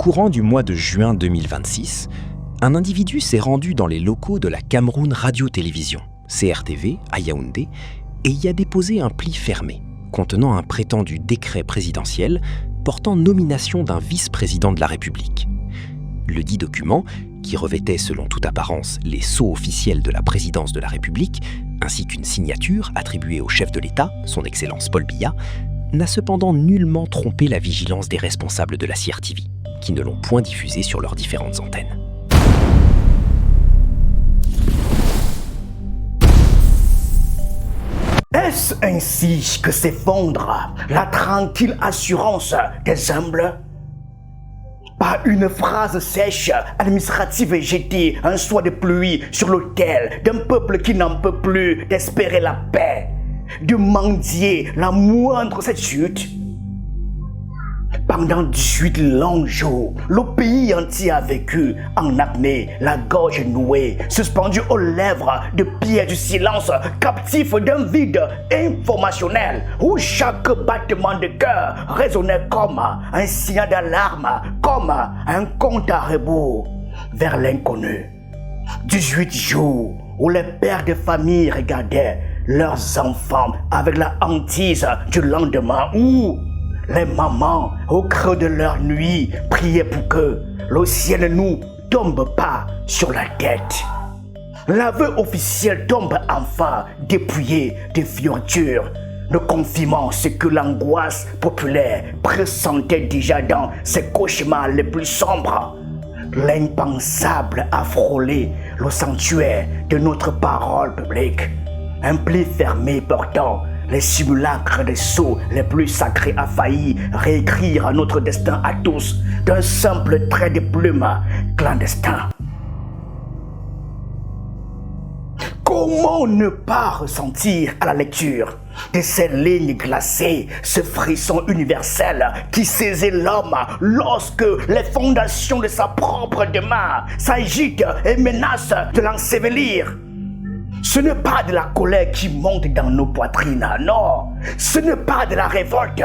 courant du mois de juin 2026, un individu s'est rendu dans les locaux de la Cameroun Radio-Télévision, CRTV, à Yaoundé, et y a déposé un pli fermé, contenant un prétendu décret présidentiel portant nomination d'un vice-président de la République. Le dit document, qui revêtait selon toute apparence les sceaux officiels de la présidence de la République, ainsi qu'une signature attribuée au chef de l'État, son Excellence Paul Biya, n'a cependant nullement trompé la vigilance des responsables de la CRTV, qui ne l'ont point diffusé sur leurs différentes antennes. Est-ce ainsi que s'effondre la tranquille assurance des humbles? Par une phrase sèche, administrative jetée un soir de pluie sur l'autel d'un peuple qui n'en peut plus d'espérer la paix, de mendier la moindre cette chute. Pendant 18 longs jours, le pays entier a vécu en apnée, la gorge nouée, suspendu aux lèvres de pierre du silence, captif d'un vide informationnel où chaque battement de cœur résonnait comme un signal d'alarme, comme un compte à rebours vers l'inconnu. 18 jours où les pères de famille regardaient leurs enfants avec la hantise du lendemain, où les mamans, au creux de leur nuit, priaient pour que le ciel ne nous tombe pas sur la tête. L'aveu officiel tombe enfin dépouillé de fioriture, ne confirmant ce que l'angoisse populaire pressentait déjà dans ses cauchemars les plus sombres. L'impensable a frôlé le sanctuaire de notre parole publique. Un pli fermé portant les simulacres des sceaux les plus sacrés a failli réécrire notre destin à tous d'un simple trait de plume clandestin. Comment ne pas ressentir à la lecture de ces lignes glacées ce frisson universel qui saisit l'homme lorsque les fondations de sa propre demeure s'agitent et menacent de l'ensevelir? Ce n'est pas de la colère qui monte dans nos poitrines, non. Ce n'est pas de la révolte.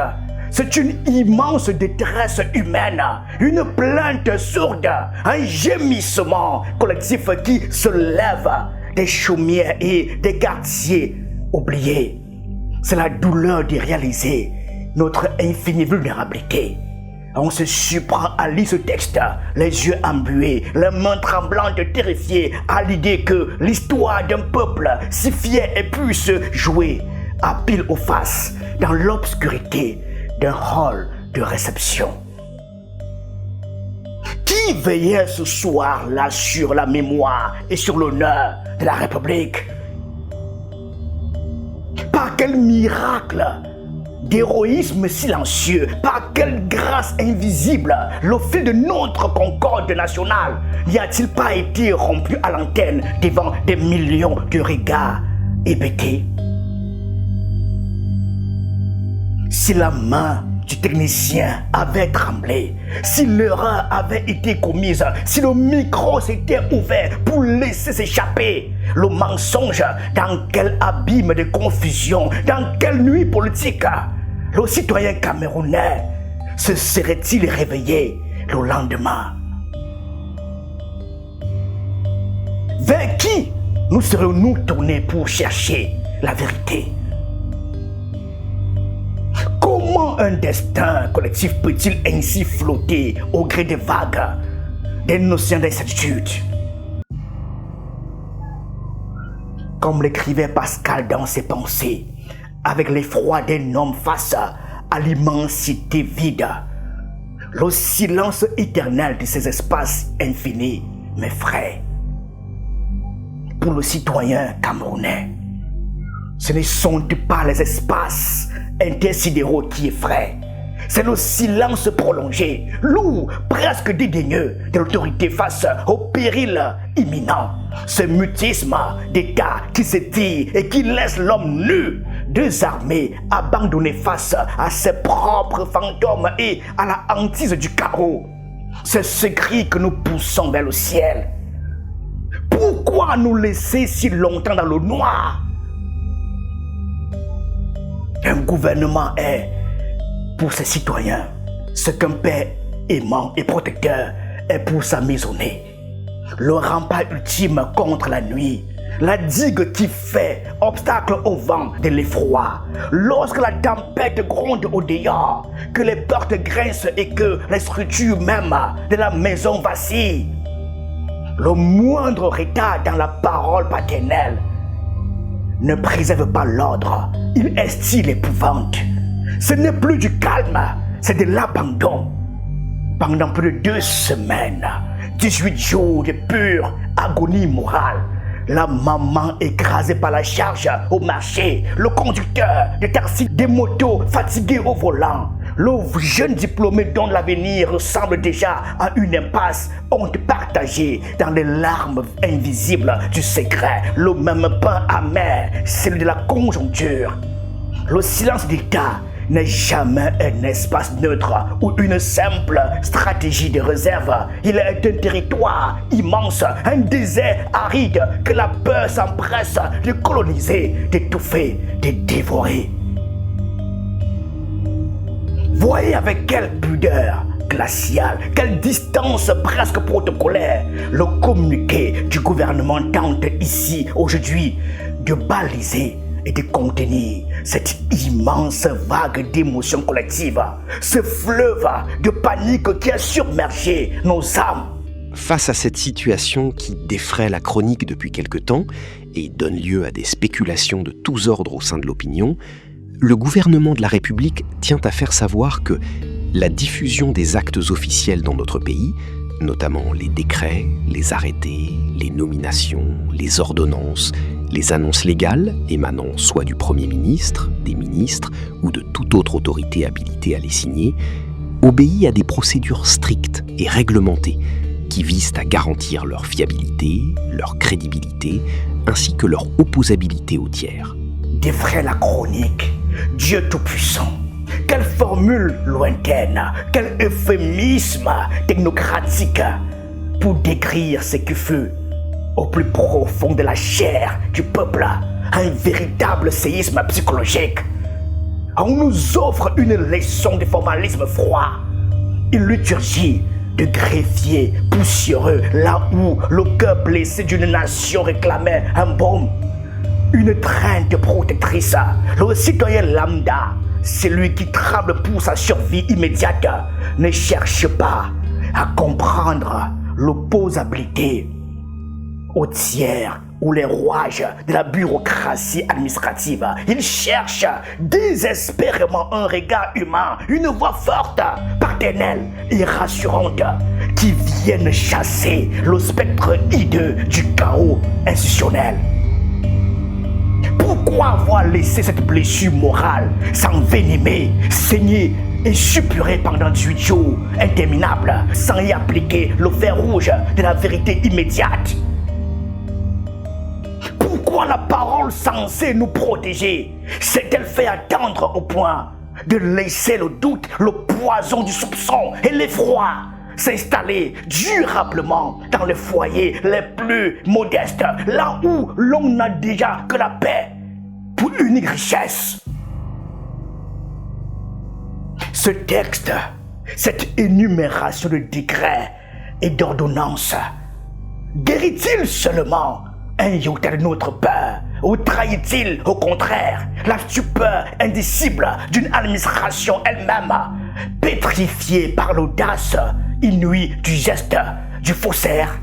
C'est une immense détresse humaine, une plainte sourde, un gémissement collectif qui se lève des chaumières et des quartiers oubliés. C'est la douleur de réaliser notre infinie vulnérabilité. On se surprend à lire ce texte, les yeux embués, les mains tremblantes, terrifiées à l'idée que l'histoire d'un peuple si fier ait pu se jouer à pile ou face dans l'obscurité d'un hall de réception. Qui veillait ce soir-là sur la mémoire et sur l'honneur de la République? Par quel miracle d'héroïsme silencieux, par quelle grâce invisible, le fil de notre concorde nationale n'y a-t-il pas été rompu à l'antenne devant des millions de regards hébétés? Si la main du technicien avait tremblé, si l'erreur avait été commise, si le micro s'était ouvert pour laisser s'échapper le mensonge, dans quel abîme de confusion, dans quelle nuit politique, le citoyen camerounais se serait-il réveillé le lendemain? Vers qui nous serions-nous tournés pour chercher la vérité? Comment un destin collectif peut-il ainsi flotter au gré des vagues, des notions d'incertitude? Comme l'écrivait Pascal dans ses pensées, avec l'effroi d'un homme face à l'immensité vide, le silence éternel de ces espaces infinis m'effraie. Pour le citoyen camerounais, ce ne sont pas les espaces intersidéraux qui effraient. C'est le silence prolongé, lourd, presque dédaigneux de l'autorité face au péril imminent. Ce mutisme d'État qui s'étire et qui laisse l'homme nu, désarmé, abandonné face à ses propres fantômes et à la hantise du chaos. C'est ce cri que nous poussons vers le ciel. Pourquoi nous laisser si longtemps dans le noir? Un gouvernement est, pour ses citoyens, ce qu'un père aimant et protecteur est pour sa maisonnée. Le rempart ultime contre la nuit, la digue qui fait obstacle au vent de l'effroi. Lorsque la tempête gronde au dehors, que les portes grincent et que les structures même de la maison vacillent, le moindre retard dans la parole paternelle ne préserve pas l'ordre, il instille l'épouvante. Ce n'est plus du calme, c'est de l'abandon. Pendant plus de 2 semaines, 18 jours de pure agonie morale, la maman écrasée par la charge au marché, le conducteur de taxi, des motos fatigué au volant, le jeune diplômé dont l'avenir ressemble déjà à une impasse, ont partagé dans les larmes invisibles du secret le même pain amer, celui de la conjoncture. Le silence d'État n'est jamais un espace neutre ou une simple stratégie de réserve. Il est un territoire immense, un désert aride que la peur s'empresse de coloniser, d'étouffer, de dévorer. Voyez avec quelle pudeur glaciale, quelle distance presque protocolaire le communiqué du gouvernement tente ici, aujourd'hui, de baliser et de contenir cette immense vague d'émotions collectives, ce fleuve de panique qui a submergé nos âmes. Face à cette situation qui défraie la chronique depuis quelque temps et donne lieu à des spéculations de tous ordres au sein de l'opinion, le gouvernement de la République tient à faire savoir que la diffusion des actes officiels dans notre pays, notamment les décrets, les arrêtés, les nominations, les ordonnances, les annonces légales émanant soit du Premier ministre, des ministres ou de toute autre autorité habilitée à les signer, obéit à des procédures strictes et réglementées qui visent à garantir leur fiabilité, leur crédibilité, ainsi que leur opposabilité aux tiers. Défraie la chronique, Dieu Tout-Puissant. Quelle formule lointaine, quel euphémisme technocratique pour décrire ce qui fut au plus profond de la chair du peuple, un véritable séisme psychologique. On nous offre une leçon de formalisme froid, une liturgie de greffiers poussiéreux, là où le cœur blessé d'une nation réclamait un baume, une traîne protectrice. Le citoyen lambda, celui qui tremble pour sa survie immédiate, ne cherche pas à comprendre l'opposabilité aux tiers ou les rouages de la bureaucratie administrative. Il cherche désespérément un regard humain, une voix forte, paternelle et rassurante qui vienne chasser le spectre hideux du chaos institutionnel. Pourquoi avoir laissé cette blessure morale s'envenimer, saigner et suppurer pendant 18 jours interminables sans y appliquer le fer rouge de la vérité immédiate? Pourquoi la parole censée nous protéger s'est-elle fait attendre au point de laisser le doute, le poison du soupçon et l'effroi s'installer durablement dans les foyers les plus modestes, là où l'on n'a déjà que la paix pour unique richesse? Ce texte, cette énumération de décrets et d'ordonnances, guérit-il seulement un iota de notre peur, ou trahit-il au contraire la stupeur indicible d'une administration elle-même, pétrifiée par l'audace inouïe du geste du faussaire?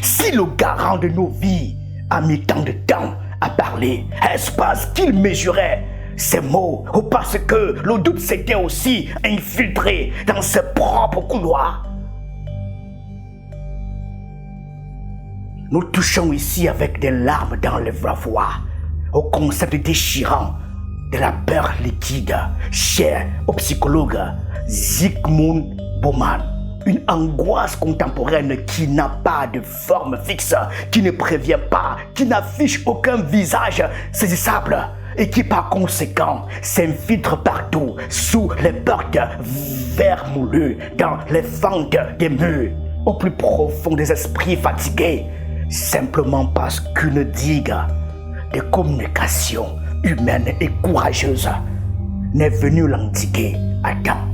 Si le garant de nos vies a mis tant de temps à parler, est-ce parce qu'il mesurait ses mots ou parce que le doute s'était aussi infiltré dans ses propres couloirs? Nous touchons ici avec des larmes dans les voix au concept déchirant de la peur liquide, cher au psychologue Zygmunt Bauman. Une angoisse contemporaine qui n'a pas de forme fixe, qui ne prévient pas, qui n'affiche aucun visage saisissable et qui par conséquent s'infiltre partout, sous les portes vermoulues, dans les fentes des murs, au plus profond des esprits fatigués, simplement parce qu'une digue de communication humaine et courageuse n'est venu l'endiguer à temps.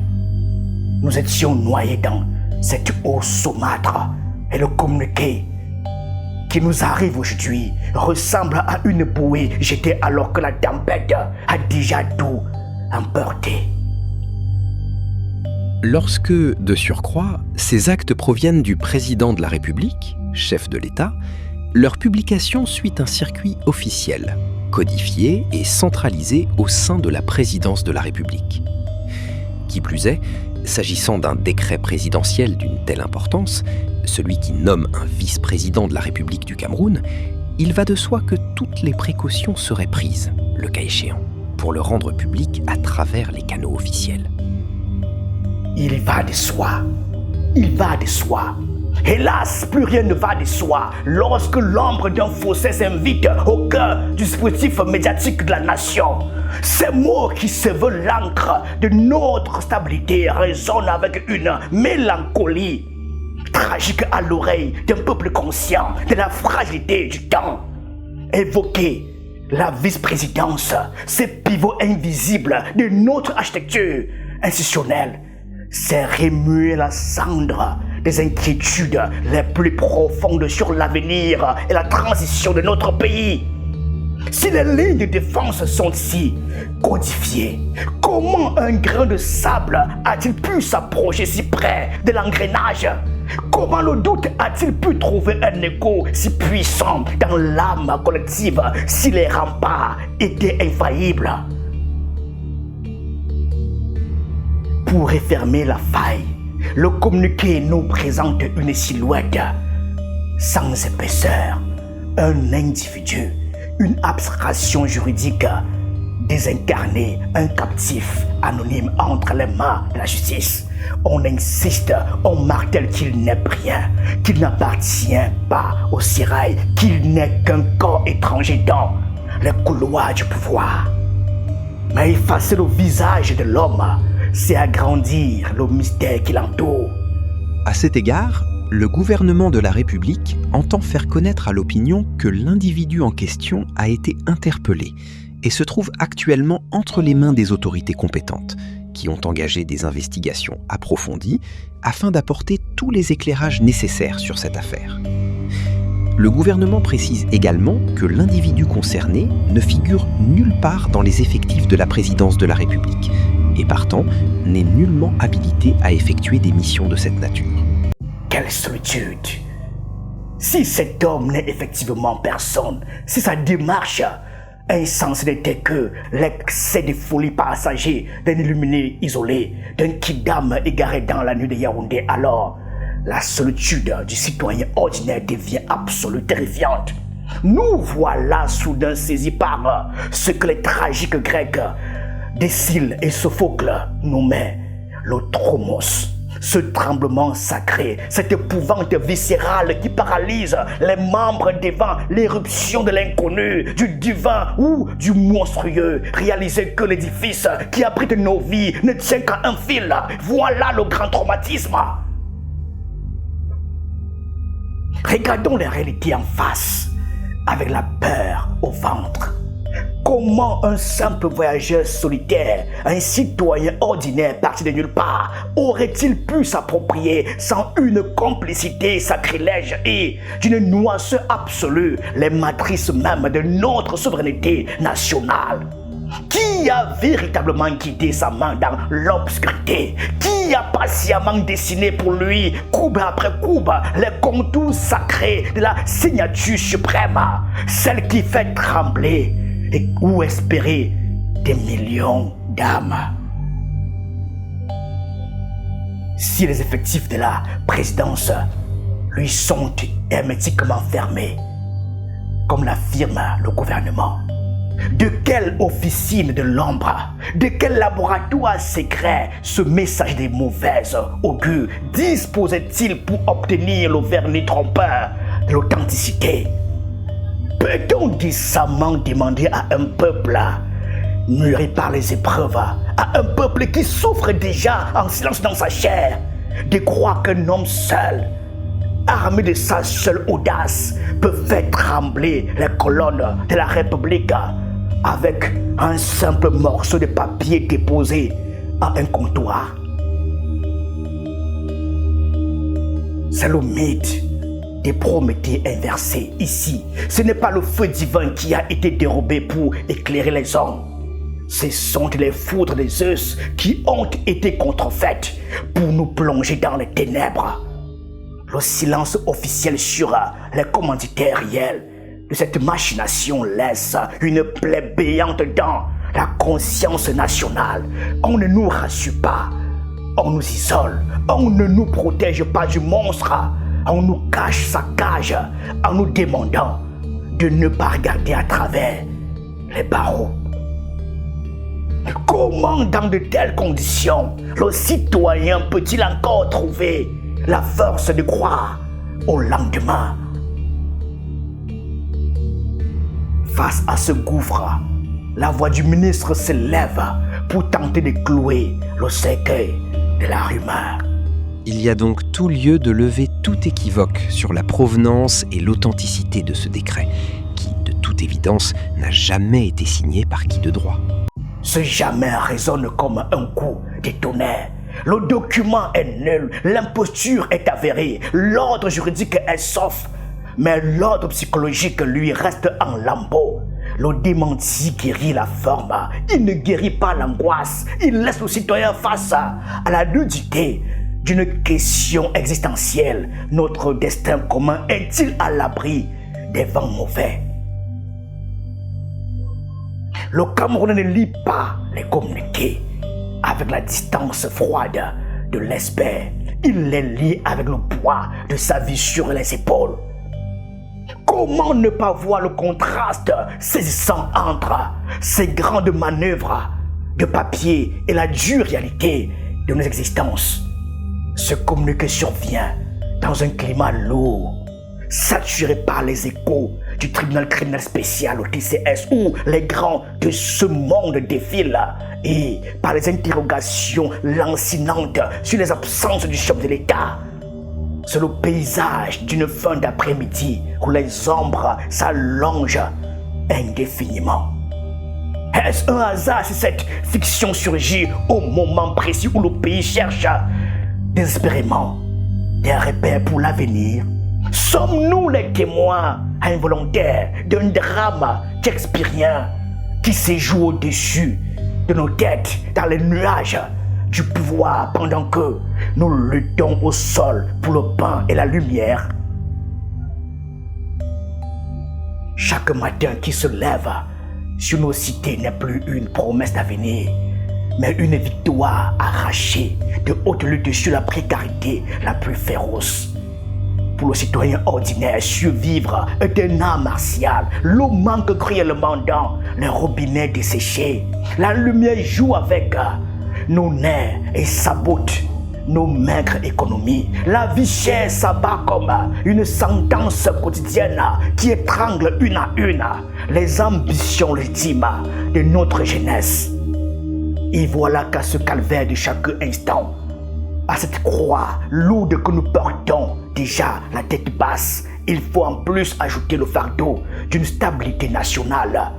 Nous étions noyés dans cette eau saumâtre et le communiqué qui nous arrive aujourd'hui ressemble à une bouée jetée alors que la tempête a déjà tout emporté. Lorsque, de surcroît, ces actes proviennent du président de la République, chef de l'État, leur publication suit un circuit officiel, codifié et centralisé au sein de la présidence de la République. Qui plus est, s'agissant d'un décret présidentiel d'une telle importance, celui qui nomme un vice-président de la République du Cameroun, il va de soi que toutes les précautions seraient prises, le cas échéant, pour le rendre public à travers les canaux officiels. Il va de soi. Il va de soi. Hélas, plus rien ne va de soi lorsque l'ombre d'un fossé s'invite au cœur du dispositif médiatique de la nation. Ces mots qui se veulent l'encre de notre stabilité résonnent avec une mélancolie tragique à l'oreille d'un peuple conscient de la fragilité du temps. Évoquer la vice-présidence, ce pivot invisible de notre architecture institutionnelle, c'est remuer la cendre des inquiétudes les plus profondes sur l'avenir et la transition de notre pays. Si les lignes de défense sont si codifiées, comment un grain de sable a-t-il pu s'approcher si près de l'engrenage? Comment le doute a-t-il pu trouver un écho si puissant dans l'âme collective si les remparts étaient infaillibles? Pour refermer la faille, le communiqué nous présente une silhouette sans épaisseur, un individu, une abstraction juridique désincarnée, un captif anonyme entre les mains de la justice. On insiste, on martèle qu'il n'est rien, qu'il n'appartient pas au sérail, qu'il n'est qu'un corps étranger dans les couloirs du pouvoir. Mais effacer le visage de l'homme, c'est agrandir le mystère qui l'entoure. À cet égard, le gouvernement de la République entend faire connaître à l'opinion que l'individu en question a été interpellé et se trouve actuellement entre les mains des autorités compétentes, qui ont engagé des investigations approfondies afin d'apporter tous les éclairages nécessaires sur cette affaire. Le gouvernement précise également que l'individu concerné ne figure nulle part dans les effectifs de la présidence de la République et partant n'est nullement habilité à effectuer des missions de cette nature. Quelle solitude! Si cet homme n'est effectivement personne, si sa démarche insensée n'était que l'excès de folie passager d'un illuminé isolé, d'un kidam égaré dans la nuit de Yaoundé, alors la solitude du citoyen ordinaire devient absolue, terrifiante. Nous voilà soudain saisis par ce que les tragiques Grecs d'Écile et Sophocle nommaient le tromos. Ce tremblement sacré, cette épouvante viscérale qui paralyse les membres devant l'éruption de l'inconnu, du divin ou du monstrueux. Réaliser que l'édifice qui abrite nos vies ne tient qu'à un fil. Voilà le grand traumatisme. Regardons les réalités en face, avec la peur au ventre. Comment un simple voyageur solitaire, un citoyen ordinaire parti de nulle part, aurait-il pu s'approprier sans une complicité sacrilège et d'une noirceur absolue les matrices même de notre souveraineté nationale? Qui a véritablement guidé sa main dans l'obscurité? Qui a patiemment dessiné pour lui, courbe après courbe, les contours sacrés de la signature suprême, celle qui fait trembler et ou espérer des millions d'âmes? Si les effectifs de la présidence lui sont hermétiquement fermés, comme l'affirme le gouvernement, de quelle officine de l'ombre, de quel laboratoire secret ce message des mauvaises augures disposait-il pour obtenir le vernis trompeur de l'authenticité? Peut-on décemment demander à un peuple mûri par les épreuves, à un peuple qui souffre déjà en silence dans sa chair, de croire qu'un homme seul, armé de sa seule audace, peut faire trembler les colonnes de la République avec un simple morceau de papier déposé à un comptoir. C'est le mythe des Prométhées inversés ici. Ce n'est pas le feu divin qui a été dérobé pour éclairer les hommes. Ce sont les foudres des Zeus qui ont été contrefaites pour nous plonger dans les ténèbres. Le silence officiel sur les commanditaires réels de cette machination laisse une plaie béante dans la conscience nationale. On ne nous rassure pas, on nous isole, on ne nous protège pas du monstre, on nous cache sa cage en nous demandant de ne pas regarder à travers les barreaux. Comment dans de telles conditions le citoyen peut-il encore trouver la force de croire au lendemain? Face à ce gouffre, la voix du ministre s'élève pour tenter de clouer le cercueil de la rumeur. Il y a donc tout lieu de lever tout équivoque sur la provenance et l'authenticité de ce décret, qui, de toute évidence, n'a jamais été signé par qui de droit. Ce jamais résonne comme un coup de tonnerre. Le document est nul, l'imposture est avérée, l'ordre juridique est sauf, mais l'ordre psychologique lui reste en lambeaux. Le démenti guérit la forme, il ne guérit pas l'angoisse, il laisse le citoyen face à la nudité d'une question existentielle. Notre destin commun est-il à l'abri des vents mauvais? Le Cameroun ne lit pas les communiqués avec la distance froide de l'espère. Il les lit avec le poids de sa vie sur les épaules. Comment ne pas voir le contraste saisissant entre ces grandes manœuvres de papier et la dure réalité de nos existences? Ce communiqué survient dans un climat lourd, saturé par les échos du tribunal criminel spécial au TCS où les grands de ce monde défilent et par les interrogations lancinantes sur les absences du chef de l'État. C'est le paysage d'une fin d'après-midi où les ombres s'allongent indéfiniment. Est-ce un hasard si cette fiction surgit au moment précis où le pays cherche désespérément des repères pour l'avenir? Sommes-nous les témoins involontaires d'un drame shakespearien qui se joue au-dessus de nos têtes dans les nuages du pouvoir pendant que nous luttons au sol pour le pain et la lumière? Chaque matin qui se lève sur nos cités n'est plus une promesse d'avenir, mais une victoire arrachée de haute lutte sur la précarité la plus féroce. Pour le citoyen ordinaire, survivre est un art martial. L'eau manque cruellement dans les robinets desséchés. La lumière joue avec nos nerfs et sabote nos maigres économies. La vie chère s'abat comme une sentence quotidienne qui étrangle une à une les ambitions légitimes de notre jeunesse. Et voilà qu'à ce calvaire de chaque instant, à cette croix lourde que nous portons déjà la tête basse, il faut en plus ajouter le fardeau d'une stabilité nationale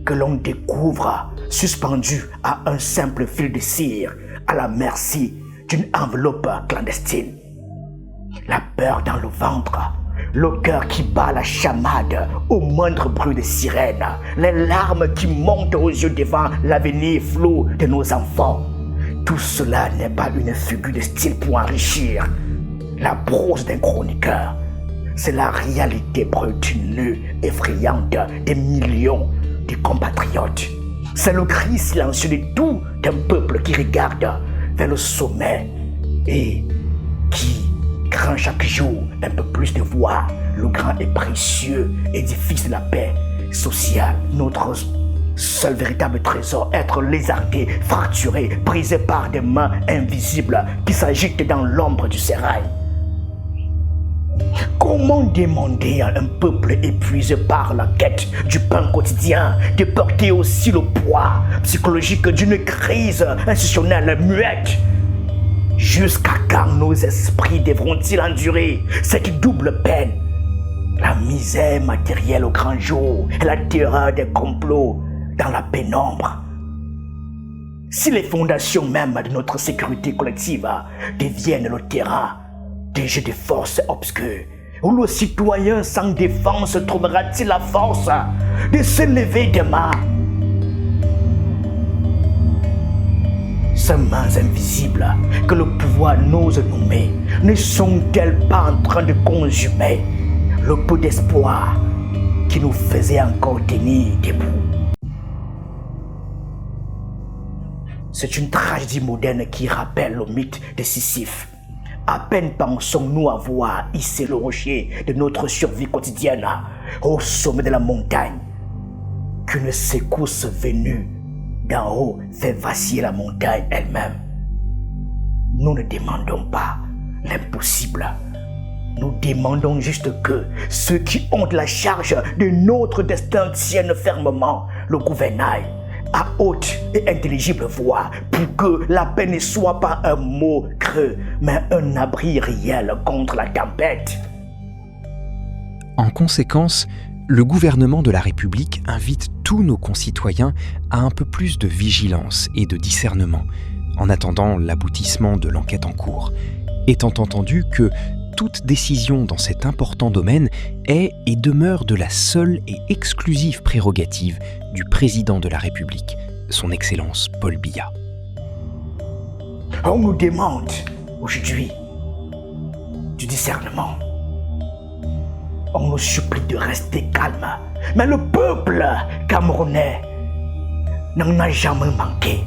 que l'on découvre suspendu à un simple fil de cire à la merci d'une enveloppe clandestine. La peur dans le ventre, le cœur qui bat la chamade au moindre bruit de sirène, les larmes qui montent aux yeux devant l'avenir flou de nos enfants. Tout cela n'est pas une figure de style pour enrichir la prose d'un chroniqueur. C'est la réalité brute, nue, effrayante des millions de compatriotes. C'est le cri silencieux de tout un peuple qui regarde vers le sommet et qui craint chaque jour un peu plus de voir le grand et précieux édifice de la paix sociale. Notre seul véritable trésor, être lézardé, fracturé, brisé par des mains invisibles qui s'agitent dans l'ombre du sérail. Comment demander à un peuple épuisé par la quête du pain quotidien de porter aussi le poids psychologique d'une crise institutionnelle muette? Jusqu'à quand nos esprits devront-ils endurer cette double peine? La misère matérielle au grand jour et la terreur des complots dans la pénombre. Si les fondations même de notre sécurité collective deviennent le terrain des jeux de forces obscures, où le citoyen sans défense trouvera-t-il la force de se lever demain? Ces mains invisibles que le pouvoir n'ose nommer ne sont-elles pas en train de consumer le peu d'espoir qui nous faisait encore tenir debout? C'est une tragédie moderne qui rappelle le mythe de Sisyphe. À peine pensons-nous avoir hissé le rocher de notre survie quotidienne au sommet de la montagne, qu'une secousse venue d'en haut fait vaciller la montagne elle-même. Nous ne demandons pas l'impossible. Nous demandons juste que ceux qui ont la charge de notre destin tiennent fermement le gouvernail à haute et intelligible voix pour que la paix ne soit pas un mot creux, mais un abri réel contre la tempête. En conséquence, le gouvernement de la République invite tous nos concitoyens à un peu plus de vigilance et de discernement, en attendant l'aboutissement de l'enquête en cours, étant entendu que toute décision dans cet important domaine est et demeure de la seule et exclusive prérogative du président de la République, son Excellence Paul Biya. On nous demande aujourd'hui du discernement. On nous supplie de rester calme, mais le peuple camerounais n'en a jamais manqué.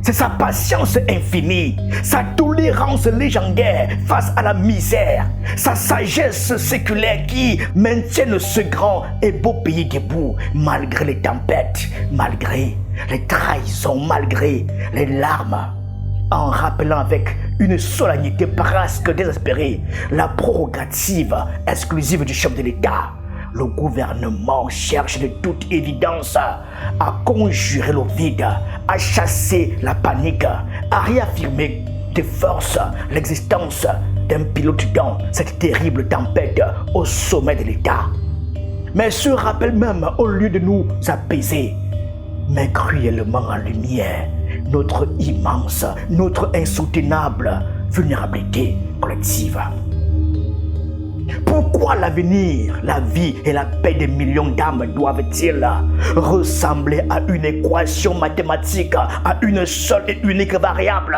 C'est sa patience infinie, sa tolérance légendaire face à la misère, sa sagesse séculaire qui maintiennent ce grand et beau pays debout malgré les tempêtes, malgré les trahisons, malgré les larmes, en rappelant avec une solennité presque désespérée la prérogative exclusive du chef de l'État. Le gouvernement cherche de toute évidence à conjurer le vide, à chasser la panique, à réaffirmer de force l'existence d'un pilote dans cette terrible tempête au sommet de l'État. Mais ce rappel même, au lieu de nous apaiser, met cruellement en lumière notre immense, notre insoutenable vulnérabilité collective. Pourquoi l'avenir, la vie et la paix des millions d'âmes doivent-ils ressembler à une équation mathématique, à une seule et unique variable?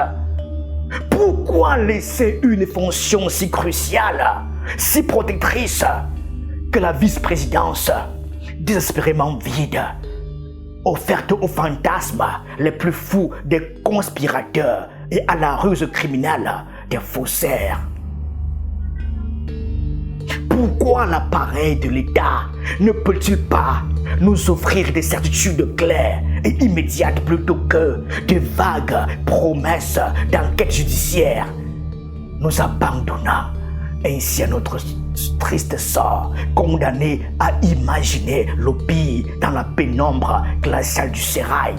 Pourquoi laisser une fonction si cruciale, si protectrice, que la vice-présidence, désespérément vide, offerte aux fantasmes les plus fous des conspirateurs et à la ruse criminelle des faussaires? Pourquoi l'appareil de l'État ne peut-il pas nous offrir des certitudes claires et immédiates plutôt que de vagues promesses d'enquête judiciaire, nous abandonnant ainsi à notre triste sort, condamnés à imaginer le pire dans la pénombre glaciale du sérail?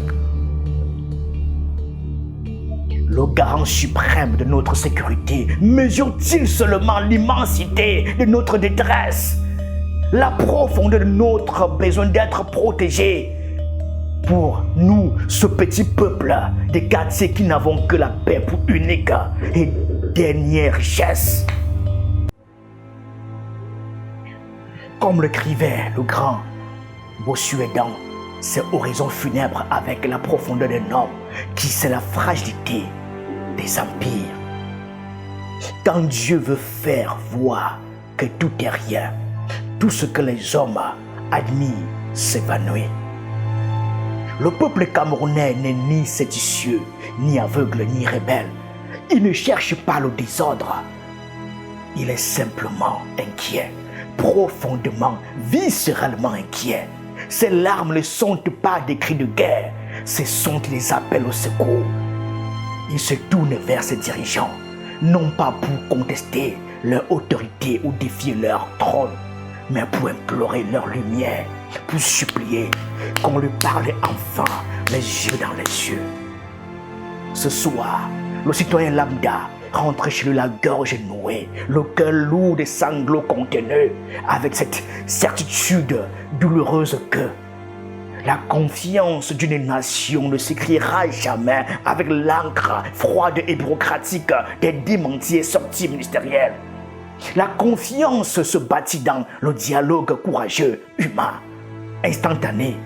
Le garant suprême de notre sécurité mesure-t-il seulement l'immensité de notre détresse, la profondeur de notre besoin d'être protégés pour nous, ce petit peuple des quartiers qui n'avons que la paix pour unique et dernière richesse? Comme l'écrivait le grand Bossuet dans ses horizons funèbres avec la profondeur d'un homme qui sait la fragilité des empires. Quand Dieu veut faire voir que tout est rien, tout ce que les hommes admirent s'évanouit. Le peuple camerounais n'est ni séditieux, ni aveugle, ni rebelle. Il ne cherche pas le désordre. Il est simplement inquiet, profondément, viscéralement inquiet. Ces larmes ne sont pas des cris de guerre, ce sont des appels au secours. Ils se tournent vers ses dirigeants, non pas pour contester leur autorité ou défier leur trône, mais pour implorer leur lumière, pour supplier qu'on lui parle enfin les yeux dans les yeux. Ce soir, le citoyen lambda rentre chez lui la gorge nouée, le cœur lourd des sanglots contenus, avec cette certitude douloureuse que La confiance d'une nation ne s'écrira jamais avec l'encre froide et bureaucratique des démentis et sorties ministérielles. La confiance se bâtit dans le dialogue courageux, humain, instantané,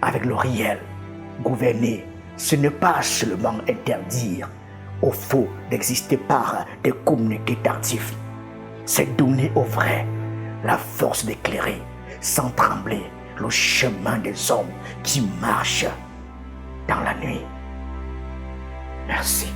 avec le réel. Gouverner, ce n'est pas seulement interdire au faux d'exister par des communiqués tardifs. C'est donner au vrai la force d'éclairer, sans trembler, le chemin des hommes qui marchent dans la nuit. Merci.